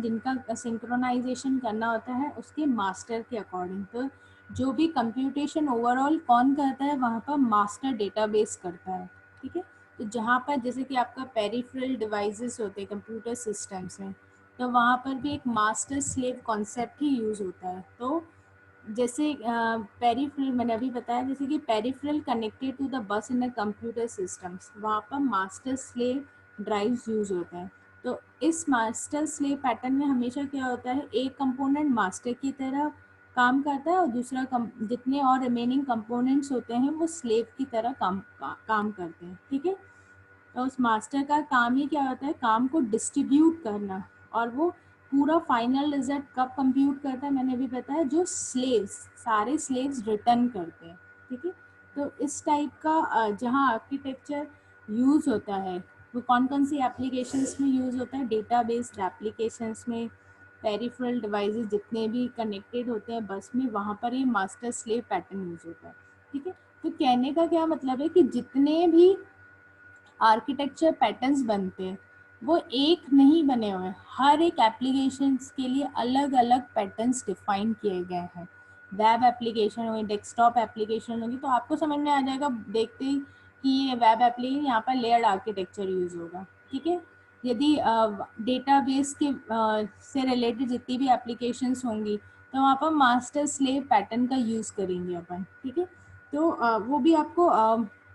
जिनका सिंक्रोनाइजेशन करना होता है उसके मास्टर के अकॉर्डिंग। तो जो भी कंप्यूटेशन ओवरऑल कौन करता है, वहाँ पर मास्टर डेटाबेस करता है, ठीक है। तो जहाँ पर जैसे कि आपका पेरिफेरल डिवाइसेस होते हैं कंप्यूटर सिस्टम्स में, तो वहाँ पर भी एक मास्टर स्लेव कॉन्सेप्ट ही यूज़ होता है। तो जैसे पेरिफेरल मैंने अभी बताया, जैसे कि peripheral connected to the bus in the computer systems, वहाँ पर मास्टर स्लेव ड्राइव्स यूज़ होते हैं। तो इस मास्टर स्लेव पैटर्न में हमेशा क्या होता है, एक कंपोनेंट मास्टर की तरह काम करता है और दूसरा जितने और रिमेनिंग कंपोनेंट्स होते हैं वो स्लेव की तरह काम करते हैं, ठीक है। तो उस मास्टर का काम ही क्या होता है, काम को डिस्ट्रीब्यूट करना, और वो पूरा फाइनल रिजल्ट कब कंप्यूट करता है, मैंने अभी बताया, जो स्लेव्स, सारे स्लेव्स रिटर्न करते हैं, ठीक है। तो इस टाइप का जहाँ आर्किटेक्चर यूज़ होता है वो कौन कौन सी एप्लीकेशंस में यूज़ होता है, डेटा बेस्ड एप्लीकेशंस में, पेरिफेरल डिवाइसेस जितने भी कनेक्टेड होते हैं बस में, वहाँ पर ये मास्टर स्लेव पैटर्न यूज़ होता है, ठीक है। तो कहने का क्या मतलब है कि जितने भी आर्किटेक्चर पैटर्न्स बनते हैं वो एक नहीं बने हुए हैं, हर एक एप्लीकेशंस के लिए अलग अलग पैटर्न्स डिफाइन किए गए हैं। वेब एप्लीकेशन होगी, डेस्कटॉप एप्लीकेशन होगी, तो आपको समझ में आ जाएगा देखते ही कि ये वेब एप्लीकेशन, यहाँ पर लेयर्ड आर्किटेक्चर यूज़ होगा, ठीक है। यदि डेटाबेस के से रिलेटेड जितनी भी एप्लीकेशंस होंगी तो वहाँ पर मास्टर स्लेव पैटर्न का यूज़ करेंगे अपन, ठीक है। तो वो भी आपको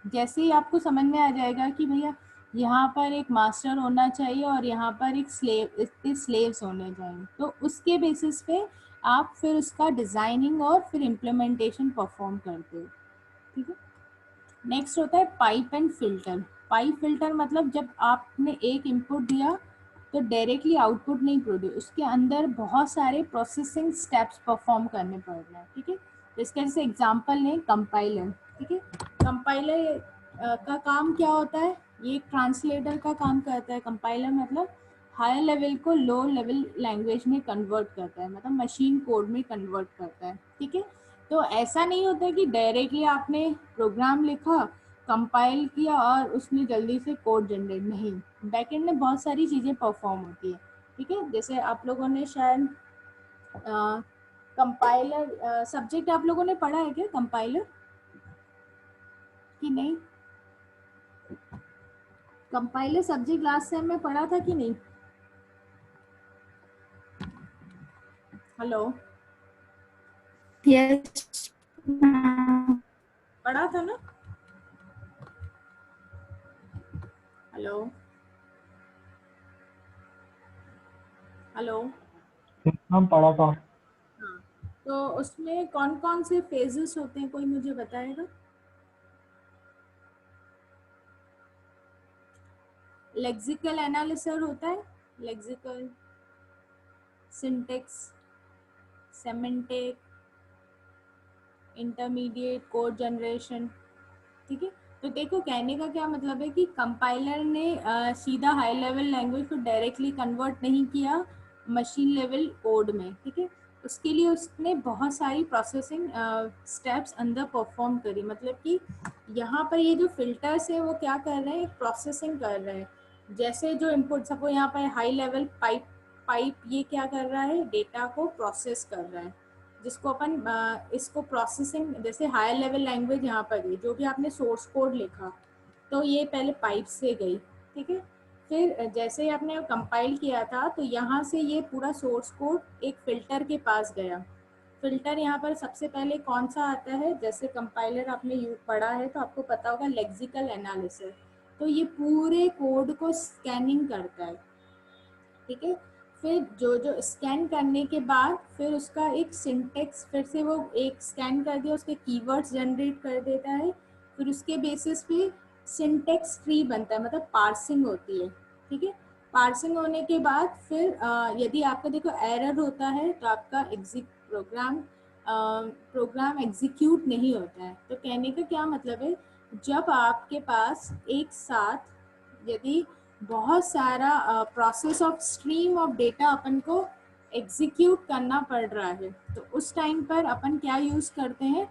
जैसे ही आपको समझ में आ जाएगा कि भैया यहाँ पर एक मास्टर होना चाहिए और यहाँ पर एक स्लेव, इतने स्लेव्स होने चाहिए, तो उसके बेसिस पे आप फिर उसका डिज़ाइनिंग और फिर इम्प्लीमेंटेशन परफॉर्म करते हो, ठीक है। नेक्स्ट होता है pipe and filter. Pipe filter मतलब जब आपने एक इनपुट दिया तो डायरेक्टली आउटपुट नहीं प्रोड्यूस, उसके अंदर बहुत सारे प्रोसेसिंग स्टेप्स परफॉर्म करने पड़ रहे हैं, ठीक है। तो इसका जैसे एग्जांपल लें कंपाइलर, ठीक है। कंपाइलर का काम क्या होता है, ये एक ट्रांसलेटर का काम करता है। कंपाइलर मतलब हाई लेवल को लो लेवल लैंग्वेज में कन्वर्ट करता है, मतलब मशीन कोड में कन्वर्ट करता है, ठीक है। तो ऐसा नहीं होता कि डायरेक्टली आपने प्रोग्राम लिखा, कंपाइल किया और उसने जल्दी से कोड जनरेट, नहीं, बैकएंड में बहुत सारी चीज़ें परफॉर्म होती है, ठीक है। जैसे आप लोगों ने शायद कंपाइलर सब्जेक्ट आप लोगों ने पढ़ा है क्या, कंपाइलर कि नहीं? कंपाइलर सब्जेक्ट लास्ट सेम में पढ़ा था कि नहीं? Hello, yes ma'am. पढ़ा था ना? हेलो हेलो, हम पढ़ा था। हाँ, तो उसमें कौन कौन से फेजेस होते हैं, कोई मुझे बताएगा? लेक्सिकल एनालिसिस होता है, lexical, syntax, semantic, intermediate, code generation, ठीक है। तो देखो कहने का क्या मतलब है कि कंपाइलर ने सीधा हाई लेवल लैंग्वेज को डायरेक्टली कन्वर्ट नहीं किया मशीन लेवल कोड में, ठीक है। उसके लिए उसने बहुत सारी प्रोसेसिंग स्टेप्स अंदर परफॉर्म करी, मतलब कि यहाँ पर ये जो फिल्टर्स है वो क्या कर रहे हैं, प्रोसेसिंग कर रहे हैं। जैसे जो इनपुट सपोज यहाँ पर हाई लेवल पाइप ये क्या कर रहा है, डेटा को प्रोसेस कर रहा है, जिसको अपन इसको प्रोसेसिंग, जैसे हायर लेवल लैंग्वेज यहाँ पर गई, जो भी आपने सोर्स कोड लिखा तो ये पहले पाइप से गई, ठीक है। फिर जैसे ही आपने कंपाइल किया था तो यहाँ से ये पूरा सोर्स कोड एक फिल्टर के पास गया। फिल्टर यहाँ पर सबसे पहले कौन सा आता है, जैसे कंपाइलर आपने पढ़ा है तो आपको पता होगा लेक्सिकल एनालिसिस, तो ये पूरे कोड को स्कैनिंग करता है, ठीक है। फिर जो जो स्कैन करने के बाद फिर उसका एक सिंटेक्स, फिर से वो एक स्कैन कर दिया उसके कीवर्ड्स जनरेट कर देता है, फिर उसके बेसिस पे सिंटेक्स ट्री बनता है, मतलब पार्सिंग होती है, ठीक है। पार्सिंग होने के बाद फिर यदि आपका देखो एरर होता है तो आपका प्रोग्राम एग्जीक्यूट नहीं होता है। तो कहने का क्या मतलब है, जब आपके पास एक साथ यदि बहुत सारा process of stream of data अपन को एग्जीक्यूट करना पड़ रहा है, तो उस टाइम पर अपन क्या यूज़ करते हैं,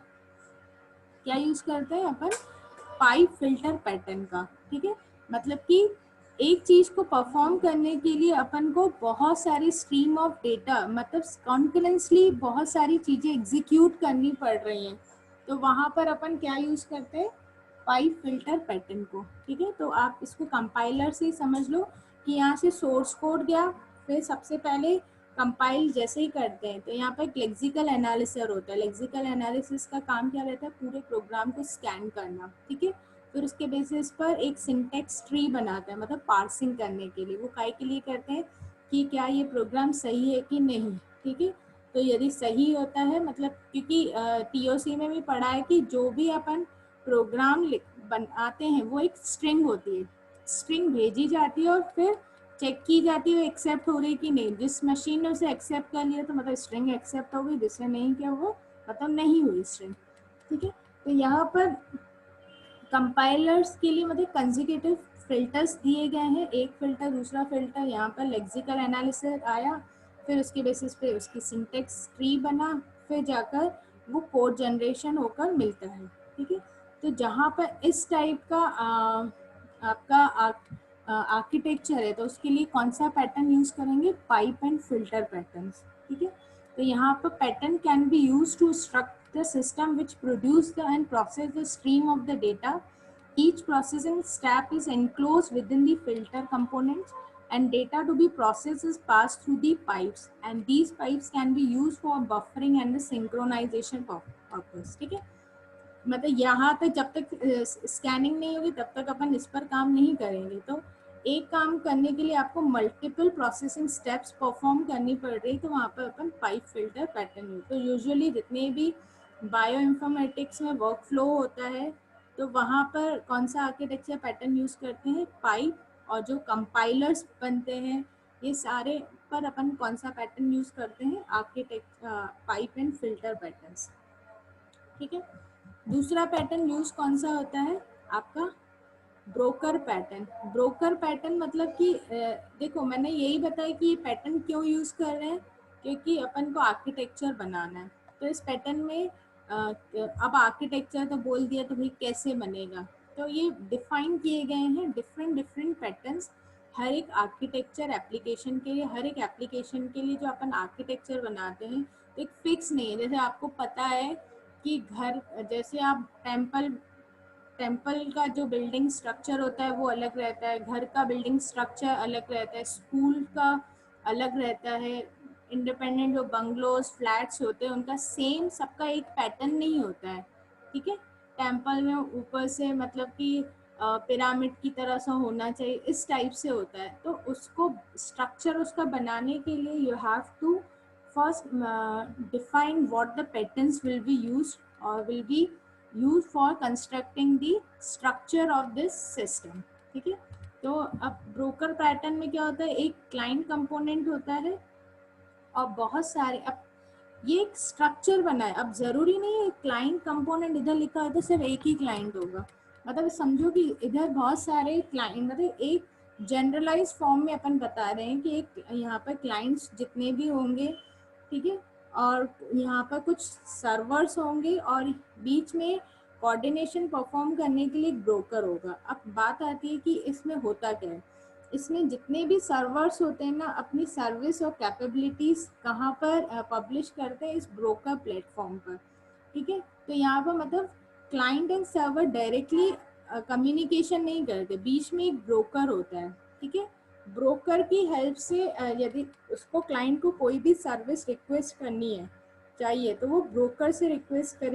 क्या यूज़ करते हैं अपन, पाइप फिल्टर पैटर्न का, ठीक है। मतलब कि एक चीज को परफॉर्म करने के लिए अपन को बहुत सारी स्ट्रीम ऑफ डेटा मतलब कॉन्करेंसली बहुत सारी चीजें एग्जीक्यूट करनी पड़ रही हैं, तो वहां पर अपन क्या यूज करते हैं, पाइप फिल्टर पैटर्न को। ठीक है, तो आप इसको कंपाइलर से ही समझ लो कि यहाँ से सोर्स कोड गया, फिर सबसे पहले कंपाइल जैसे ही करते हैं तो यहाँ पर एक लेक्सिकल एनालिसिस होता है। लेक्सिकल एनालिसिस का काम क्या रहता है, पूरे प्रोग्राम को स्कैन करना। ठीक है, फिर उसके बेसिस पर एक सिंटेक्स ट्री बनाता है, मतलब पार्सिंग करने के लिए। वो काय के लिए करते हैं कि क्या ये प्रोग्राम सही है कि नहीं। ठीक है, तो यदि सही होता है मतलब, क्योंकि टीओसी में भी पढ़ा है कि जो भी अपन प्रोग्राम बनाते हैं वो एक स्ट्रिंग होती है, स्ट्रिंग भेजी जाती है और फिर चेक की जाती है एक्सेप्ट हो रही कि नहीं। जिस मशीन ने उसे एक्सेप्ट कर लिया तो मतलब स्ट्रिंग एक्सेप्ट हो गई, जिसने नहीं किया वो मतलब नहीं हुई स्ट्रिंग। ठीक है, तो यहाँ पर कंपाइलर्स के लिए मतलब कंसेक्यूटिव फिल्टर्स दिए गए हैं, एक फिल्टर दूसरा फिल्टर। यहाँ पर लेक्सिकल एनालिसिस आया, फिर उसके बेसिस पे उसकी सिंटेक्स ट्री बना, फिर जाकर वो कोड जनरेशन होकर मिलता है। ठीक है, तो जहाँ पर इस टाइप का आपका आर्किटेक्चर है तो उसके लिए कौन सा पैटर्न यूज करेंगे, पाइप एंड फिल्टर पैटर्न्स। ठीक है, तो यहाँ पर pattern can be use to structure the system which produce the and process the stream of the data. Each processing step is enclosed within the filter components and data to be processed is passed through the pipes, and these pipes can be used for buffering and the synchronization purpose. ठीक है, मतलब यहाँ तक जब तक scanning नहीं होगी तब तक अपन इस पर काम नहीं करेंगे। तो एक काम करने के लिए आपको मल्टीपल प्रोसेसिंग स्टेप्स परफॉर्म करनी पड़ रही, तो वहाँ पर अपन पाइप फिल्टर पैटर्न। तो यूजुअली जितने भी बायो इन्फॉर्मेटिक्स में वर्क फ्लो होता है तो वहाँ पर कौन सा आर्किटेक्चर पैटर्न यूज करते हैं, पाइप। और जो कंपाइलर्स बनते हैं ये सारे पर अपन कौन सा पैटर्न यूज करते हैं, पाइप एंड फिल्टर पैटर्न्स। ठीक है, दूसरा पैटर्न यूज कौन सा होता है आपका, ब्रोकर पैटर्न। ब्रोकर पैटर्न मतलब कि देखो मैंने यही बताया कि ये पैटर्न क्यों यूज कर रहे हैं, क्योंकि अपन को आर्किटेक्चर बनाना है। तो इस पैटर्न में अब आर्किटेक्चर तो बोल दिया तो भाई कैसे बनेगा, तो ये डिफाइन किए गए हैं डिफरेंट डिफरेंट पैटर्न्स हर एक आर्किटेक्चर एप्लीकेशन के लिए। हर एक एप्लीकेशन के लिए जो अपन आर्किटेक्चर बनाते हैं तो एक फिक्स नहीं है। जैसे आपको पता है कि घर, जैसे आप टेम्पल का जो बिल्डिंग स्ट्रक्चर होता है वो अलग रहता है, घर का बिल्डिंग स्ट्रक्चर अलग रहता है, स्कूल का अलग रहता है, इंडिपेंडेंट जो बंगलोज फ्लैट्स होते हैं उनका सेम सबका एक पैटर्न नहीं होता है। ठीक है, टेम्पल में ऊपर से मतलब कि पिरामिड की तरह सा होना चाहिए, इस टाइप से होता है। तो उसको स्ट्रक्चर उसका बनाने के लिए you have to first define what the patterns will be used or will be used for constructing the structure of this system. ठीक है, तो अब ब्रोकर पैटर्न में क्या होता है, एक क्लाइंट कंपोनेंट होता है और बहुत सारे, अब ये एक स्ट्रक्चर बना है। अब जरूरी नहीं है क्लाइंट कंपोनेंट इधर लिखा है तो सिर्फ एक ही क्लाइंट होगा, मतलब समझो कि इधर बहुत सारे क्लाइंट, मतलब एक जनरलाइज फॉर्म में अपन बता रहे हैं कि एक यहाँ पर क्लाइंट्स जितने भी होंगे, ठीक है, और यहाँ पर कुछ सर्वर्स होंगे और बीच में कोऑर्डिनेशन परफॉर्म करने के लिए एक ब्रोकर होगा। अब बात आती है कि इसमें होता क्या है, इसमें जितने भी सर्वर्स होते हैं ना अपनी सर्विस और कैपेबिलिटीज कहाँ पर पब्लिश करते हैं, इस ब्रोकर प्लेटफॉर्म पर। ठीक है, तो यहाँ पर मतलब client and server directly communication नहीं करते, बीच में एक ब्रोकर होता है। ठीक है, ब्रोकर की हेल्प से यदि उसको क्लाइंट को कोई भी सर्विस रिक्वेस्ट करनी है चाहिए तो वो ब्रोकर से रिक्वेस्ट करे